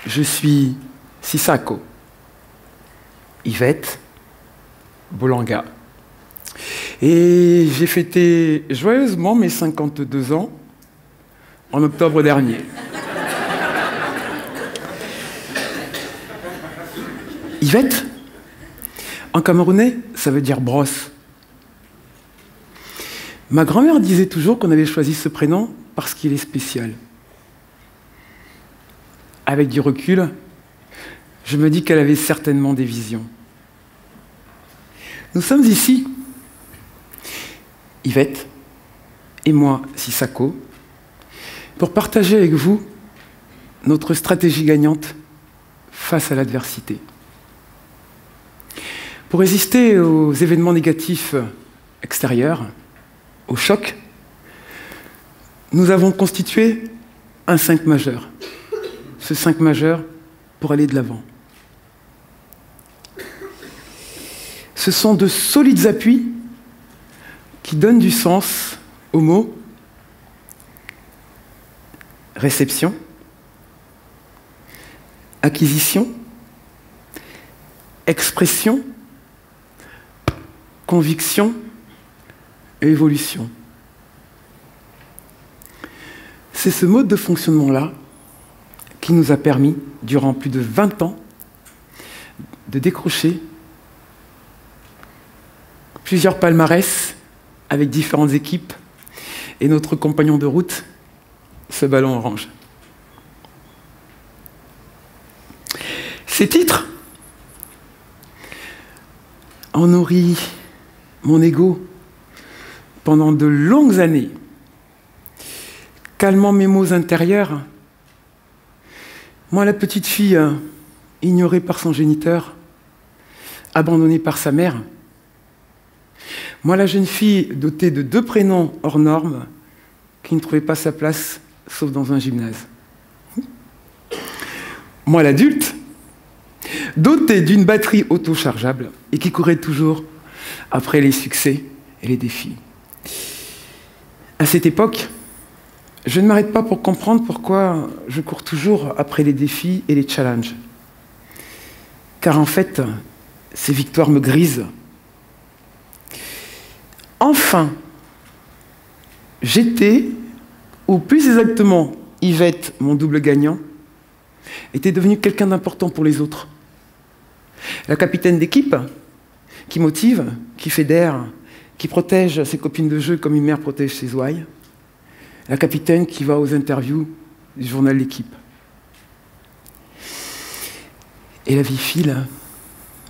Je suis Sissako, Yvette Bolanga. Et j'ai fêté joyeusement mes 52 ans en octobre dernier. Yvette, en camerounais, ça veut dire brosse. Ma grand-mère disait toujours qu'on avait choisi ce prénom parce qu'il est spécial. Avec du recul, je me dis qu'elle avait certainement des visions. Nous sommes ici, Yvette et moi, Sissako, pour partager avec vous notre stratégie gagnante face à l'adversité. Pour résister aux événements négatifs extérieurs, au choc, nous avons constitué un 5 majeur. Ce 5 majeur pour aller de l'avant. Ce sont de solides appuis qui donnent du sens aux mots réception, acquisition, expression, conviction et évolution. C'est ce mode de fonctionnement-là qui nous a permis, durant plus de 20 ans, de décrocher plusieurs palmarès avec différentes équipes et notre compagnon de route, ce ballon orange. Ces titres ont nourri mon ego pendant de longues années, calmant mes maux intérieurs. Moi, la petite fille ignorée par son géniteur, abandonnée par sa mère. Moi, la jeune fille dotée de 2 prénoms hors normes, qui ne trouvait pas sa place, sauf dans un gymnase. Moi, l'adulte, doté d'une batterie auto-chargeable et qui courait toujours après les succès et les défis. À cette époque, je ne m'arrête pas pour comprendre pourquoi je cours toujours après les défis et les challenges. Car en fait, ces victoires me grisent. Enfin, j'étais, ou plus exactement, Yvette, mon double gagnant, était devenue quelqu'un d'important pour les autres. La capitaine d'équipe, qui motive, qui fédère, qui protège ses copines de jeu comme une mère protège ses ouailles. La capitaine qui va aux interviews du journal L'Équipe. Et la vie file,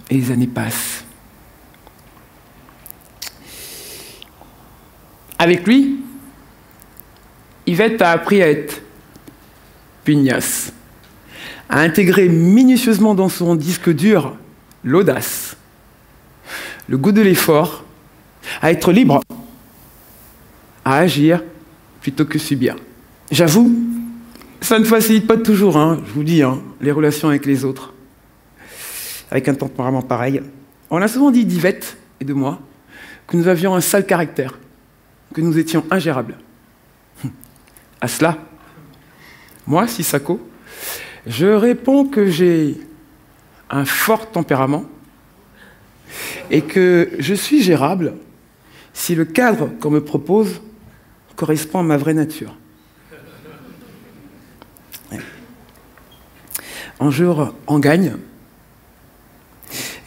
et les années passent. Avec lui, Yvette a appris à être pugnace, à intégrer minutieusement dans son disque dur l'audace, le goût de l'effort, à être libre, à agir plutôt que subir. J'avoue, ça ne facilite pas toujours, je vous dis, les relations avec les autres. Avec un tempérament pareil. On a souvent dit d'Yvette et de moi que nous avions un sale caractère, que nous étions ingérables. À cela, moi, Sissako, je réponds que j'ai un fort tempérament et que je suis gérable si le cadre qu'on me propose correspond à ma vraie nature. Un jour, on gagne,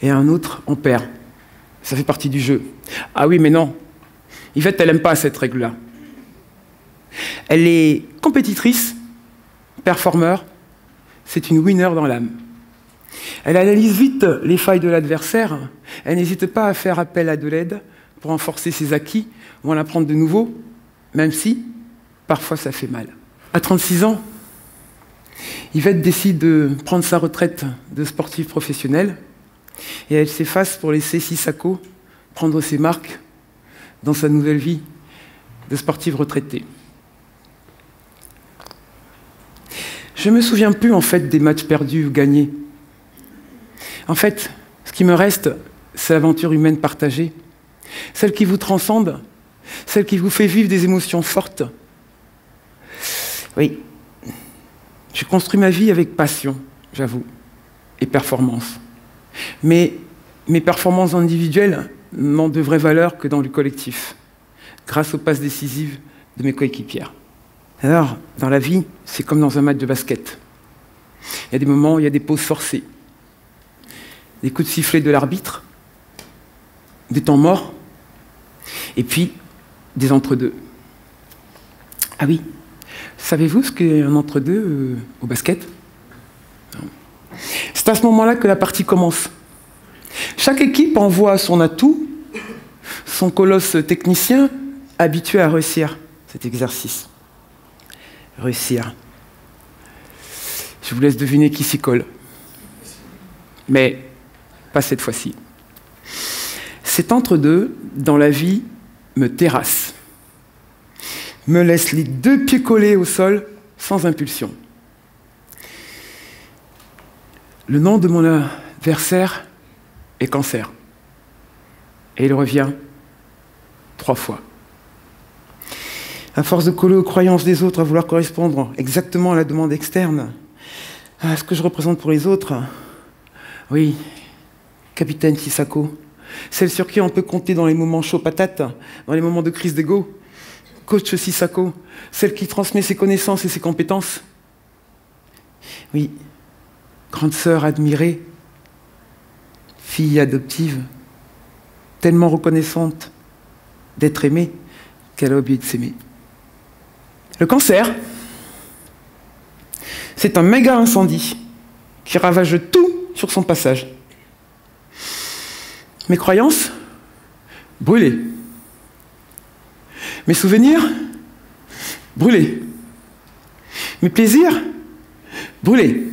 et un autre, on perd. Ça fait partie du jeu. Ah oui, mais non. Yvette, elle n'aime pas cette règle-là. Elle est compétitrice, performeur, c'est une winner dans l'âme. Elle analyse vite les failles de l'adversaire, elle n'hésite pas à faire appel à de l'aide pour renforcer ses acquis ou en apprendre de nouveaux, même si, parfois, ça fait mal. À 36 ans, Yvette décide de prendre sa retraite de sportive professionnelle et elle s'efface pour laisser Sissako prendre ses marques dans sa nouvelle vie de sportive retraitée. Je ne me souviens plus, en fait, des matchs perdus ou gagnés. En fait, ce qui me reste, c'est l'aventure humaine partagée. Celle qui vous transcende, celle qui vous fait vivre des émotions fortes. Oui, je construis ma vie avec passion, j'avoue, et performance. Mais mes performances individuelles n'ont de vraie valeur que dans le collectif, grâce aux passes décisives de mes coéquipières. Alors, dans la vie, c'est comme dans un match de basket. Il y a des moments où il y a des pauses forcées, des coups de sifflet de l'arbitre, des temps morts, et puis des entre-deux. Ah oui, savez-vous ce qu'est un entre-deux au basket? C'est à ce moment-là que la partie commence. Chaque équipe envoie son atout, son colosse technicien, habitué à réussir cet exercice. Réussir. Je vous laisse deviner qui s'y colle. Mais pas cette fois-ci. Cet entre-deux, dans la vie, me terrasse. Me laisse les deux pieds collés au sol, sans impulsion. Le nom de mon adversaire est cancer. Et il revient 3 fois. À force de coller aux croyances des autres, à vouloir correspondre exactement à la demande externe, à ce que je représente pour les autres, oui, capitaine Sissako, celle sur qui on peut compter dans les moments chauds patates, dans les moments de crise d'ego, coach Sissako, celle qui transmet ses connaissances et ses compétences. Oui, grande sœur admirée, fille adoptive, tellement reconnaissante d'être aimée qu'elle a oublié de s'aimer. Le cancer, c'est un méga incendie qui ravage tout sur son passage. Mes croyances, brûlées. Mes souvenirs, brûlés. Mes plaisirs, brûlés.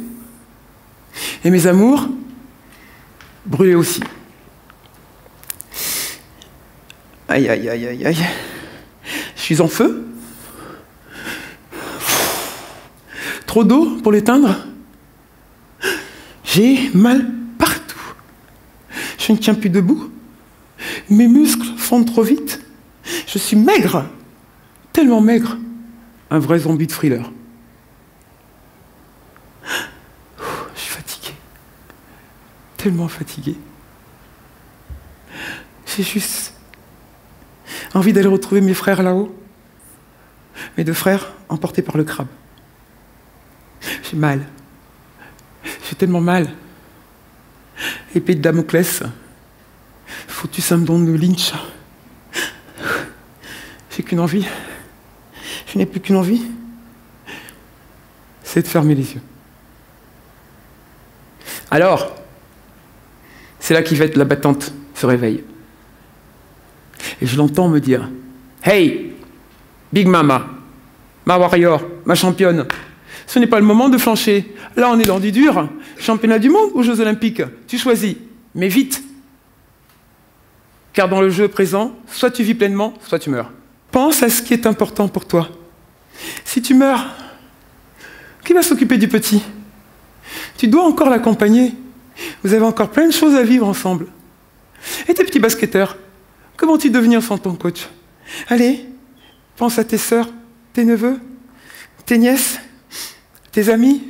Et mes amours, brûlés aussi. Aïe, aïe, aïe, aïe, aïe. Je suis en feu. Trop d'eau pour l'éteindre. J'ai mal partout. Je ne tiens plus debout. Mes muscles fondent trop vite. Je suis maigre. Tellement maigre. Un vrai zombie de thriller. Je suis fatigué. Tellement fatigué. J'ai juste envie d'aller retrouver mes frères là-haut. Mes 2 frères emportés par le crabe. J'ai mal. J'ai tellement mal. Épée de Damoclès. Foutu syndrome de Lynch. J'ai qu'une envie. Je n'ai plus qu'une envie. C'est de fermer les yeux. Alors, c'est là qu'Yvette la battante se réveille. Et je l'entends me dire « Hey, Big Mama, ma warrior, ma championne, ce n'est pas le moment de flancher. Là, on est dans du dur. Championnat du monde ou Jeux Olympiques? Tu choisis, mais vite. Car dans le jeu présent, soit tu vis pleinement, soit tu meurs. Pense à ce qui est important pour toi. Si tu meurs, qui va s'occuper du petit? Tu dois encore l'accompagner. Vous avez encore plein de choses à vivre ensemble. Et tes petits basketteurs, que vont-ils devenir sans ton coach? Allez, pense à tes sœurs, tes neveux, tes nièces, tes amis.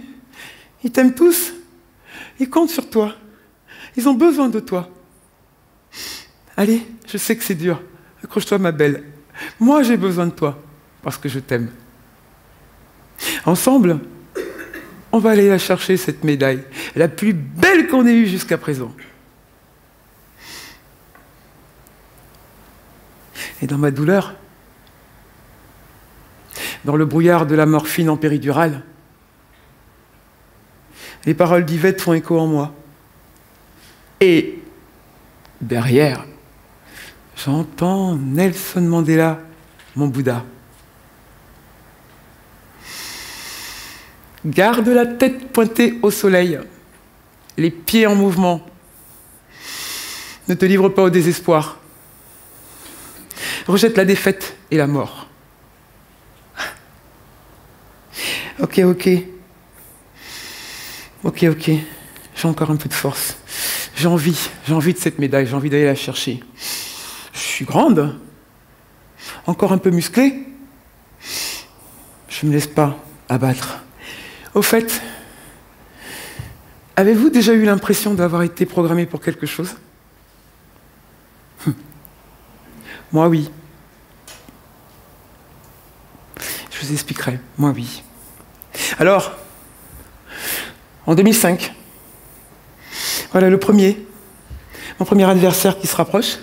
Ils t'aiment tous. Ils comptent sur toi. Ils ont besoin de toi. Allez, je sais que c'est dur. Accroche-toi, ma belle. Moi, j'ai besoin de toi, parce que je t'aime. Ensemble, on va aller la chercher, cette médaille, la plus belle qu'on ait eue jusqu'à présent. Et dans ma douleur, dans le brouillard de la morphine en péridurale, les paroles d'Yvette font écho en moi. Et derrière, j'entends Nelson Mandela, mon Bouddha. Garde la tête pointée au soleil, les pieds en mouvement. Ne te livre pas au désespoir. Rejette la défaite et la mort. Ok. J'ai encore un peu de force. J'ai envie de cette médaille, j'ai envie d'aller la chercher. Je suis grande, encore un peu musclée. Je ne me laisse pas abattre. Au fait, Avez-vous déjà eu l'impression d'avoir été programmé pour quelque chose? Moi, oui. Je vous expliquerai. Moi, oui. Alors, en 2005, voilà mon premier adversaire qui se rapproche.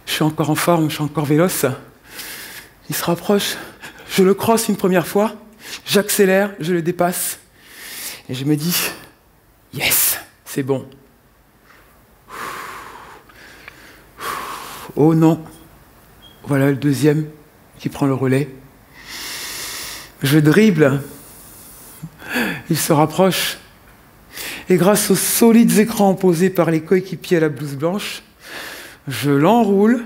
Je suis encore en forme, je suis encore véloce. Il se rapproche, je le crosse une première fois, j'accélère, je le dépasse. Et je me dis, yes, c'est bon. Oh non, voilà le deuxième qui prend le relais. Je dribble, il se rapproche. Et grâce aux solides écrans posés par les coéquipiers à la blouse blanche, je l'enroule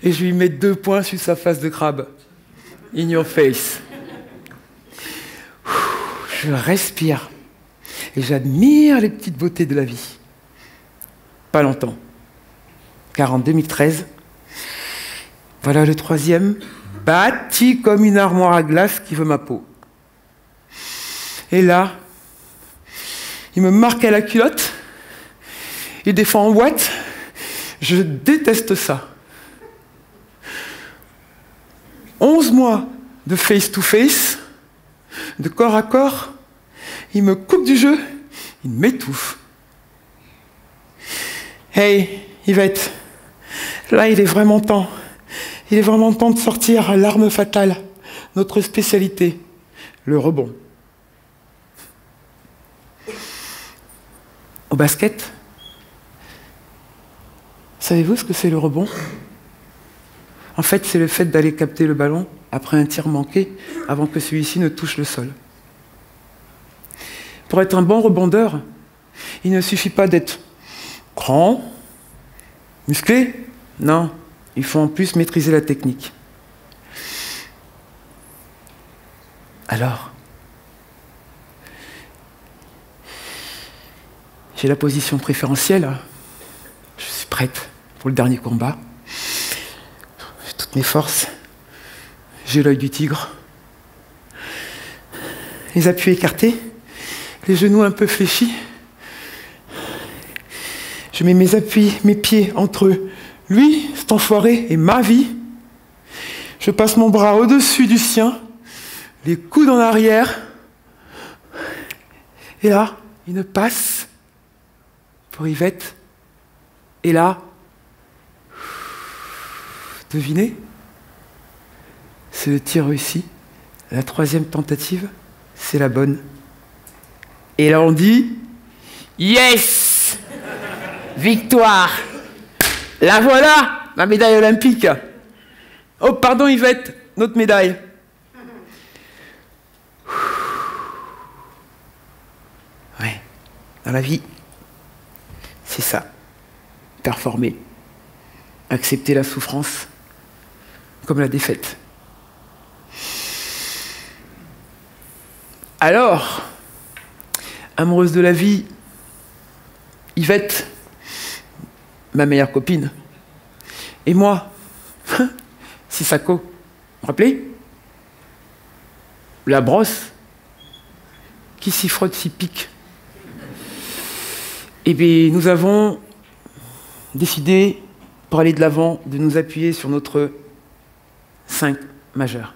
et je lui mets 2 points sur sa face de crabe. In your face. Je respire et j'admire les petites beautés de la vie. Pas longtemps. Car en 2013, voilà le troisième, bâti comme une armoire à glace qui veut ma peau. Et là, il me marque à la culotte, il défend en boîte, je déteste ça. 11 mois de face-to-face, de corps à corps, il me coupe du jeu, il m'étouffe. Hey, Yvette, là il est vraiment temps. Il est vraiment temps de sortir l'arme fatale, notre spécialité, le rebond. Au basket, savez-vous ce que c'est le rebond? En fait, c'est le fait d'aller capter le ballon après un tir manqué avant que celui-ci ne touche le sol. Pour être un bon rebondeur, il ne suffit pas d'être grand, musclé. Non, il faut en plus maîtriser la technique. Alors, j'ai la position préférentielle. Je suis prête pour le dernier combat. J'ai toutes mes forces. J'ai l'œil du tigre. Les appuis écartés. Les genoux un peu fléchis. Je mets mes pieds entre lui, cet enfoiré, et ma vie. Je passe mon bras au-dessus du sien. Les coudes en arrière. Et là, il ne passe pour Yvette. Et là, devinez, c'est le tir réussi. La troisième tentative, c'est la bonne. Et là, on dit yes, victoire. La voilà, ma médaille olympique. Oh, pardon Yvette, notre médaille. Ouais, dans la vie, c'est ça. Performer. Accepter la souffrance comme la défaite. Alors, amoureuse de la vie, Yvette, ma meilleure copine, et moi, Sissako, vous vous rappelez? La brosse, qui s'y frotte, s'y pique. Eh bien, nous avons décidé, pour aller de l'avant, de nous appuyer sur notre 5 majeur.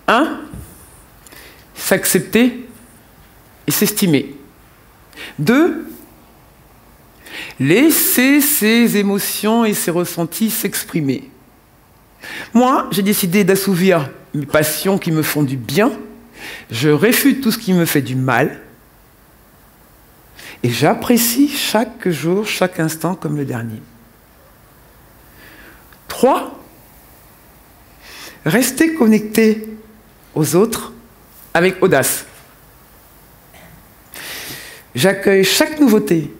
1, s'accepter et s'estimer. 2, laisser ses émotions et ses ressentis s'exprimer. Moi, j'ai décidé d'assouvir mes passions qui me font du bien. Je réfute tout ce qui me fait du mal. Et j'apprécie chaque jour, chaque instant comme le dernier. 3, rester connecté aux autres avec audace. J'accueille chaque nouveauté,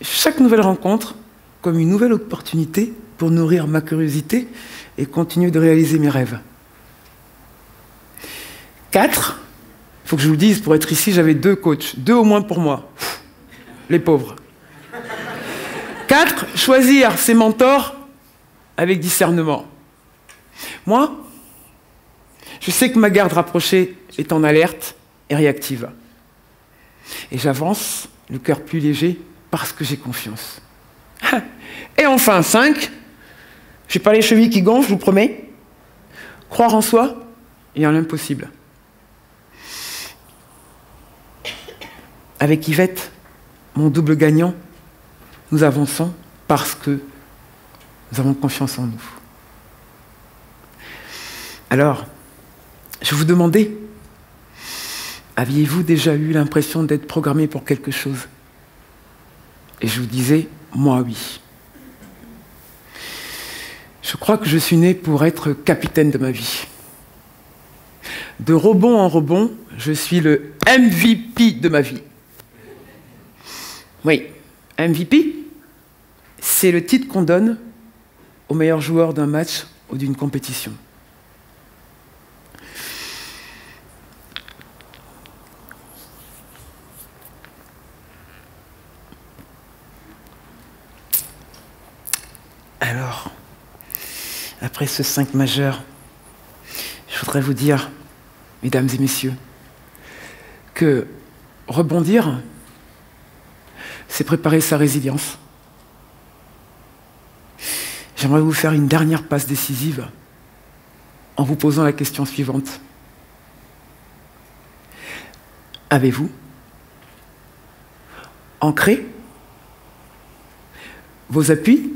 chaque nouvelle rencontre comme une nouvelle opportunité pour nourrir ma curiosité et continuer de réaliser mes rêves. 4, il faut que je vous le dise, pour être ici, j'avais 2 coachs, 2 au moins pour moi. Les pauvres. 4, choisir ses mentors avec discernement. Moi, je sais que ma garde rapprochée est en alerte et réactive. Et j'avance, le cœur plus léger, parce que j'ai confiance. Et enfin, 5, je n'ai pas les chevilles qui gonflent, je vous promets. Croire en soi et en l'impossible. Avec Yvette, mon double gagnant, nous avançons parce que nous avons confiance en nous. Alors, je vous demandais, aviez-vous déjà eu l'impression d'être programmé pour quelque chose? Et je vous disais, moi oui. Je crois que je suis né pour être capitaine de ma vie. De rebond en rebond, je suis le MVP de ma vie. Oui, MVP, c'est le titre qu'on donne au meilleur joueur d'un match ou d'une compétition. Alors, après ce 5 majeur, je voudrais vous dire, mesdames et messieurs, que rebondir, c'est préparer sa résilience. J'aimerais vous faire une dernière passe décisive en vous posant la question suivante. Avez-vous ancré vos appuis ?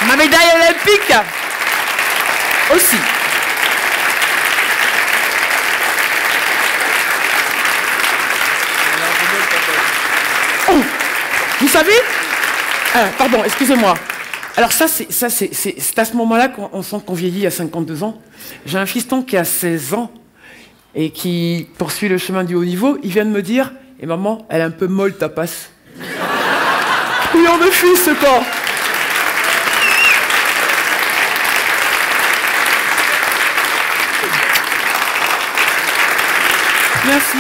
Ma médaille olympique aussi. Oh, vous savez, pardon, excusez-moi. Alors ça, c'est à ce moment-là qu'on sent qu'on vieillit à 52 ans. J'ai un fiston qui a 16 ans et qui poursuit le chemin du haut niveau. Il vient de me dire, et maman, elle est un peu molle ta passe. Couillon de fils, quoi. Merci.